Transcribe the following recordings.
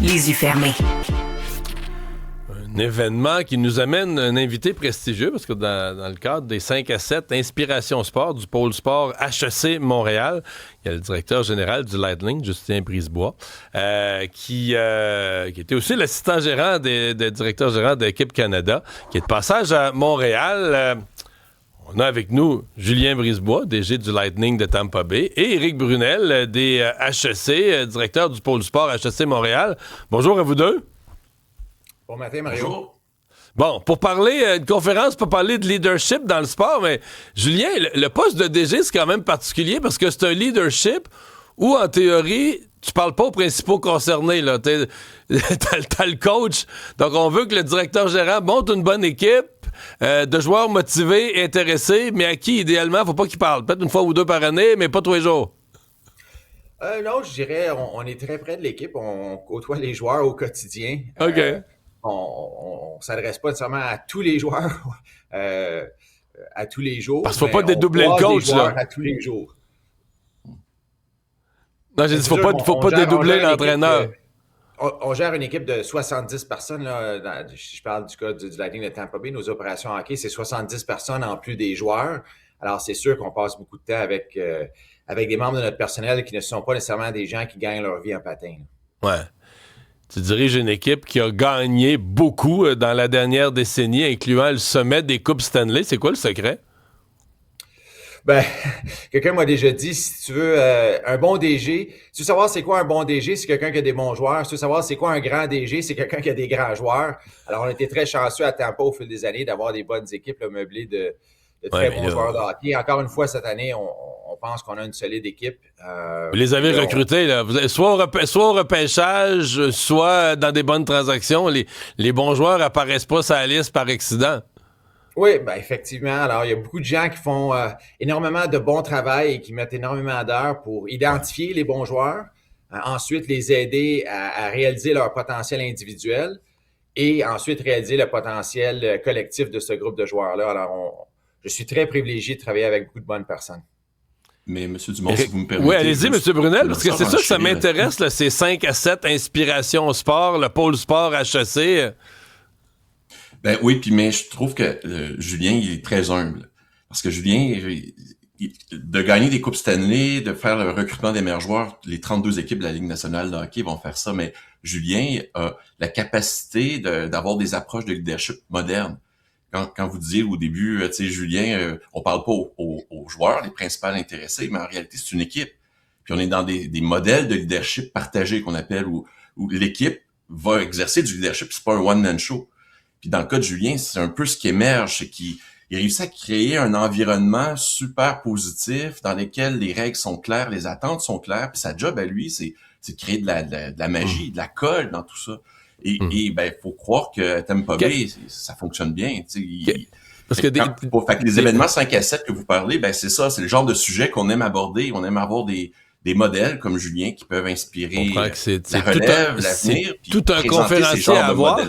les yeux fermés. Un événement qui nous amène un invité prestigieux, parce que dans le cadre des 5 à 7 Inspiration Sport du pôle sport HEC Montréal, il y a le directeur général du Lightning, Justin Brisebois, qui était aussi l'assistant gérant des directeurs gérants d'Équipe Canada, qui est de passage à Montréal. On a avec nous Julien Brisebois, DG du Lightning de Tampa Bay, et Éric Brunel, des HEC, directeur du pôle sport HEC Montréal. Bonjour à vous deux. Bon matin, Mario. Bonjour. Bon, pour parler, une conférence pour parler de leadership dans le sport, mais Julien, le poste de DG, c'est quand même particulier parce que c'est un leadership où, en théorie, tu parles pas aux principaux concernés, là. T'as le coach. Donc, on veut que le directeur gérant monte une bonne équipe de joueurs motivés, intéressés, mais à qui, idéalement, faut pas qu'ils parlent. Peut-être une fois ou deux par année, mais pas tous les jours. Non, je dirais, on est très près de l'équipe. On côtoie les joueurs au quotidien. OK. On s'adresse pas nécessairement à tous les joueurs à tous les jours. Parce qu'il faut pas dédoubler le coach, là. À tous les jours. Non, j'ai dit, faut pas dédoubler l'entraîneur. On gère une équipe de 70 personnes. Là, je parle du cas du Lightning de Tampa Bay. Nos opérations hockey, c'est 70 personnes en plus des joueurs. Alors, c'est sûr qu'on passe beaucoup de temps avec des membres de notre personnel qui ne sont pas nécessairement des gens qui gagnent leur vie en patin. Là. Ouais. Tu diriges une équipe qui a gagné beaucoup dans la dernière décennie, incluant le sommet des Coupes Stanley. C'est quoi le secret? Ben, quelqu'un m'a déjà dit, si tu veux un bon DG, si tu veux savoir c'est quoi un bon DG, c'est quelqu'un qui a des bons joueurs. Si tu veux savoir c'est quoi un grand DG, c'est quelqu'un qui a des grands joueurs. Alors, on a été très chanceux à Tampa au fil des années d'avoir des bonnes équipes là, meublées de très bons joueurs de hockey. Encore une fois, cette année, on pense qu'on a une solide équipe. Vous les avez recrutés, là. Soit au repêchage, soit dans des bonnes transactions. Les bons joueurs apparaissent pas sur la liste par accident. Oui, ben effectivement. Alors, il y a beaucoup de gens qui font énormément de bon travail et qui mettent énormément d'heures pour identifier les bons joueurs, ensuite les aider à réaliser leur potentiel individuel et ensuite réaliser le potentiel collectif de ce groupe de joueurs-là. Alors, je suis très privilégié de travailler avec beaucoup de bonnes personnes. Mais M. Dumont, si vous me permettez... Oui, allez-y, M. Brunel, parce que c'est ça que ça m'intéresse, là, ces 5 à 7 Inspiration Sport, le pôle sport HEC. Ben oui, mais je trouve que Julien, il est très humble. Parce que Julien, de gagner des Coupes Stanley, de faire le recrutement des meilleurs joueurs, les 32 équipes de la Ligue nationale de hockey vont faire ça, mais Julien a la capacité d'avoir des approches de leadership modernes. Quand vous disiez au début, tu sais, Julien, on parle pas aux joueurs, les principaux intéressés, mais en réalité, c'est une équipe. Puis on est dans des modèles de leadership partagés qu'on appelle, où l'équipe va exercer du leadership, c'est pas un one-man show. Puis dans le cas de Julien, c'est un peu ce qui émerge, c'est qu'il réussit à créer un environnement super positif dans lequel les règles sont claires, les attentes sont claires, puis sa job à lui, c'est de créer de la magie, de la colle dans tout ça. Et ben, faut croire que Tampa Bay, ça fonctionne bien. Parce que fait que les événements 5 à 7 que vous parlez, ben c'est ça, c'est le genre de sujet qu'on aime aborder. On aime avoir des modèles comme Julien qui peuvent inspirer la relève, l'avenir. C'est tout un conférencier à avoir.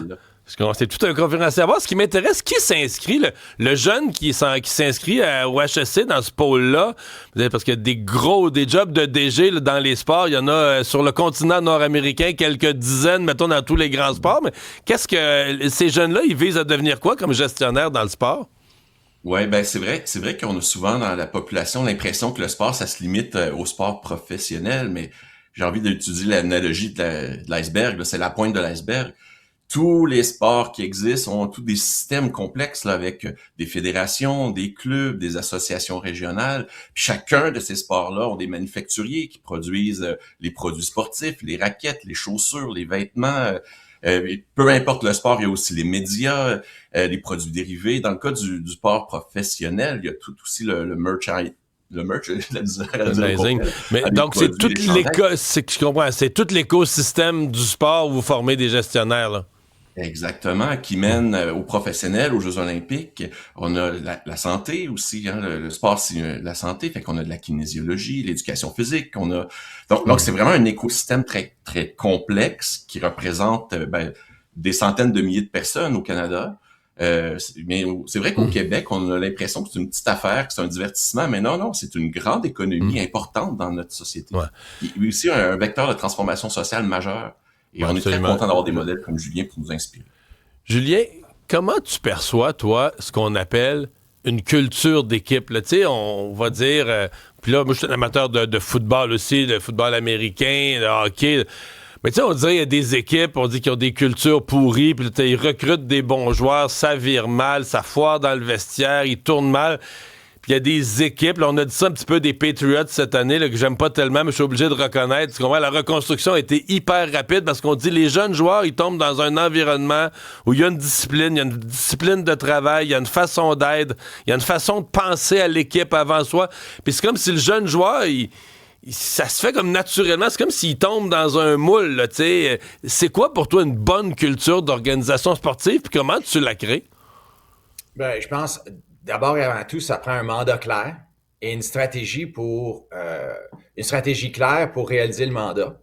C'est tout un conférencier à voir. Ce qui m'intéresse, qui s'inscrit, le jeune qui s'inscrit au HEC dans ce pôle-là, parce qu'il y a des jobs de DG là, dans les sports. Il y en a sur le continent nord-américain, quelques dizaines, mettons, dans tous les grands sports. Mais qu'est-ce que ces jeunes-là, ils visent à devenir quoi comme gestionnaire dans le sport? Ouais, ben c'est vrai qu'on a souvent dans la population l'impression que le sport, ça se limite au sport professionnel, mais j'ai envie d'utiliser l'analogie de l'iceberg, là, c'est la pointe de l'iceberg. Tous les sports qui existent ont tous des systèmes complexes là, avec des fédérations, des clubs, des associations régionales. Puis chacun de ces sports-là ont des manufacturiers qui produisent les produits sportifs, les raquettes, les chaussures, les vêtements. Peu importe le sport, il y a aussi les médias, les produits dérivés. Dans le cas du sport professionnel, il y a tout aussi le merch. Mais donc, c'est tout l'écosystème du sport où vous formez des gestionnaires, là. Exactement, qui mène aux professionnels, aux Jeux olympiques. On a la santé aussi, hein, le sport, c'est la santé, fait qu'on a de la kinésiologie, l'éducation physique, donc c'est vraiment un écosystème très, très complexe qui représente des centaines de milliers de personnes au Canada. Mais c'est vrai qu'au Québec, on a l'impression que c'est une petite affaire, que c'est un divertissement, mais non, c'est une grande économie importante dans notre société. Ouais. Il y a aussi un vecteur de transformation sociale majeur. Et on est très content d'avoir des modèles comme Julien pour nous inspirer. Julien, comment tu perçois, toi, ce qu'on appelle une culture d'équipe? Tu sais, on va dire... puis là, moi, je suis un amateur de football aussi, de football américain, de hockey. Mais tu sais, on dirait qu'il y a des équipes, on dit qu'ils ont des cultures pourries, puis ils recrutent des bons joueurs, ça vire mal, ça foire dans le vestiaire, ils tournent mal. Puis il y a des équipes, là, on a dit ça un petit peu des Patriots cette année, là, que j'aime pas tellement, mais je suis obligé de reconnaître. La reconstruction a été hyper rapide parce qu'on dit les jeunes joueurs, ils tombent dans un environnement où il y a une discipline, il y a une discipline de travail, il y a une façon d'être, il y a une façon de penser à l'équipe avant soi. Puis c'est comme si le jeune joueur, ça se fait comme naturellement, c'est comme s'il tombe dans un moule, là, tu sais. C'est quoi pour toi une bonne culture d'organisation sportive, puis comment tu la crées? Ben, je pense... D'abord et avant tout, ça prend un mandat clair et une stratégie claire pour réaliser le mandat.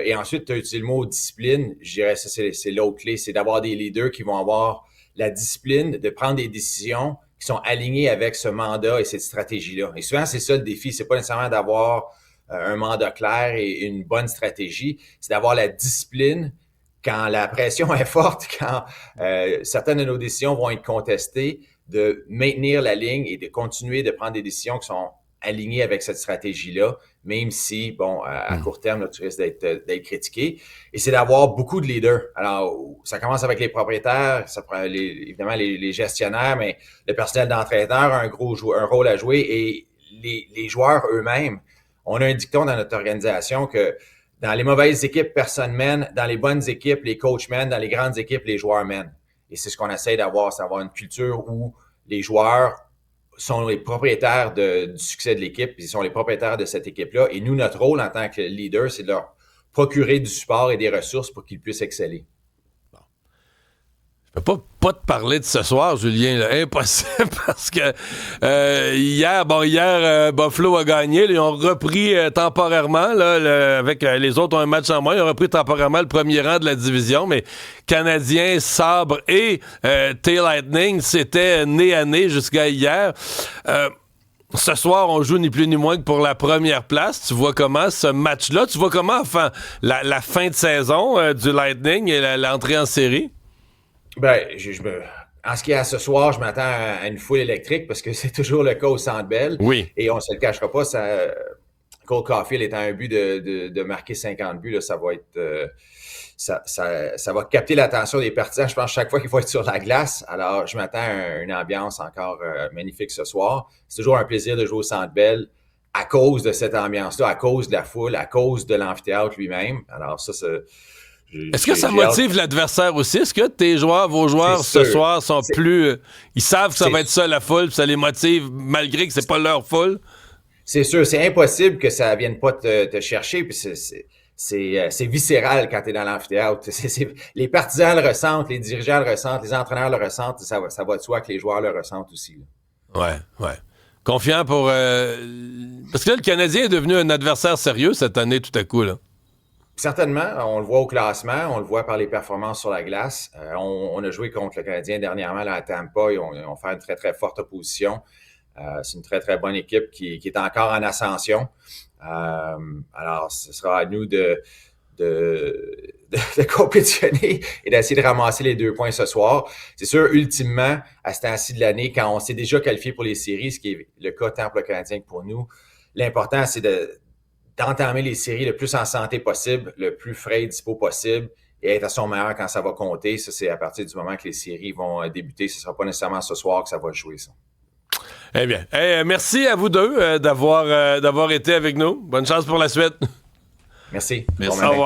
Et ensuite, tu as utilisé le mot discipline. Je dirais ça, c'est l'autre clé, c'est d'avoir des leaders qui vont avoir la discipline de prendre des décisions qui sont alignées avec ce mandat et cette stratégie-là. Et souvent, c'est ça le défi. C'est pas nécessairement d'avoir un mandat clair et une bonne stratégie. C'est d'avoir la discipline quand la pression est forte, quand certaines de nos décisions vont être contestées, de maintenir la ligne et de continuer de prendre des décisions qui sont alignées avec cette stratégie-là, même si, bon, à court terme, là, tu risques d'être critiqué. Et c'est d'avoir beaucoup de leaders. Alors, ça commence avec les propriétaires, ça prend évidemment les gestionnaires, mais le personnel d'entraîneur a un rôle à jouer et les joueurs eux-mêmes. On a un dicton dans notre organisation que dans les mauvaises équipes, personne mène. Dans les bonnes équipes, les coachs mènent. Dans les grandes équipes, les joueurs mènent. Et c'est ce qu'on essaie d'avoir, c'est d'avoir une culture où les joueurs sont les propriétaires du succès de l'équipe, puis ils sont les propriétaires de cette équipe-là. Et nous, notre rôle en tant que leader, c'est de leur procurer du support et des ressources pour qu'ils puissent exceller. Je peux pas te parler de ce soir, Julien, là. Impossible, parce que hier, Buffalo a gagné. Ils ont repris temporairement, là, avec les autres ont un match en moins, ils ont repris temporairement le premier rang de la division, mais Canadiens, Sabre et T-Lightning, c'était nez à nez jusqu'à hier. Ce soir, on joue ni plus ni moins que pour la première place. Tu vois comment ce match-là, tu vois comment enfin la fin de saison du Lightning et l'entrée en série? Ben, en ce qui est à ce soir, je m'attends à une foule électrique parce que c'est toujours le cas au Centre Bell. Oui. Et on ne se le cachera pas, Cole Caulfield est à un but de marquer 50 buts. Là, ça va être, ça va capter l'attention des partisans. Je pense chaque fois qu'il faut être sur la glace. Alors, je m'attends à une ambiance encore magnifique ce soir. C'est toujours un plaisir de jouer au Centre Bell à cause de cette ambiance-là, à cause de la foule, à cause de l'amphithéâtre lui-même. Alors, ça, c'est... Est-ce que ça motive l'adversaire aussi? Est-ce que vos joueurs ce soir sont plus... ils savent que ça va être ça la foule, puis ça les motive malgré que c'est pas leur foule? C'est sûr, c'est impossible que ça vienne pas te chercher, puis c'est viscéral quand tu es dans l'amphithéâtre. Les partisans le ressentent, les dirigeants le ressentent, les entraîneurs le ressentent, ça va de soi que les joueurs le ressentent aussi. Là. Ouais. Confiant pour... Parce que là, le Canadien est devenu un adversaire sérieux cette année tout à coup, là. Certainement, on le voit au classement, on le voit par les performances sur la glace. On a joué contre le Canadien dernièrement là, à Tampa, ils ont fait une très, très forte opposition. C'est une très, très bonne équipe qui est encore en ascension. Alors, ce sera à nous de compétitionner et d'essayer de ramasser les 2 points ce soir. C'est sûr, ultimement, à ce temps-ci de l'année, quand on s'est déjà qualifié pour les séries, ce qui est le cas tant pour le Canadien que pour nous, l'important, c'est d'entamer les séries le plus en santé possible, le plus frais et dispo possible et être à son meilleur quand ça va compter. Ça, c'est à partir du moment que les séries vont débuter. Ce ne sera pas nécessairement ce soir que ça va jouer, ça. Eh bien, merci à vous deux d'avoir été avec nous. Bonne chance pour la suite. Merci. Au revoir.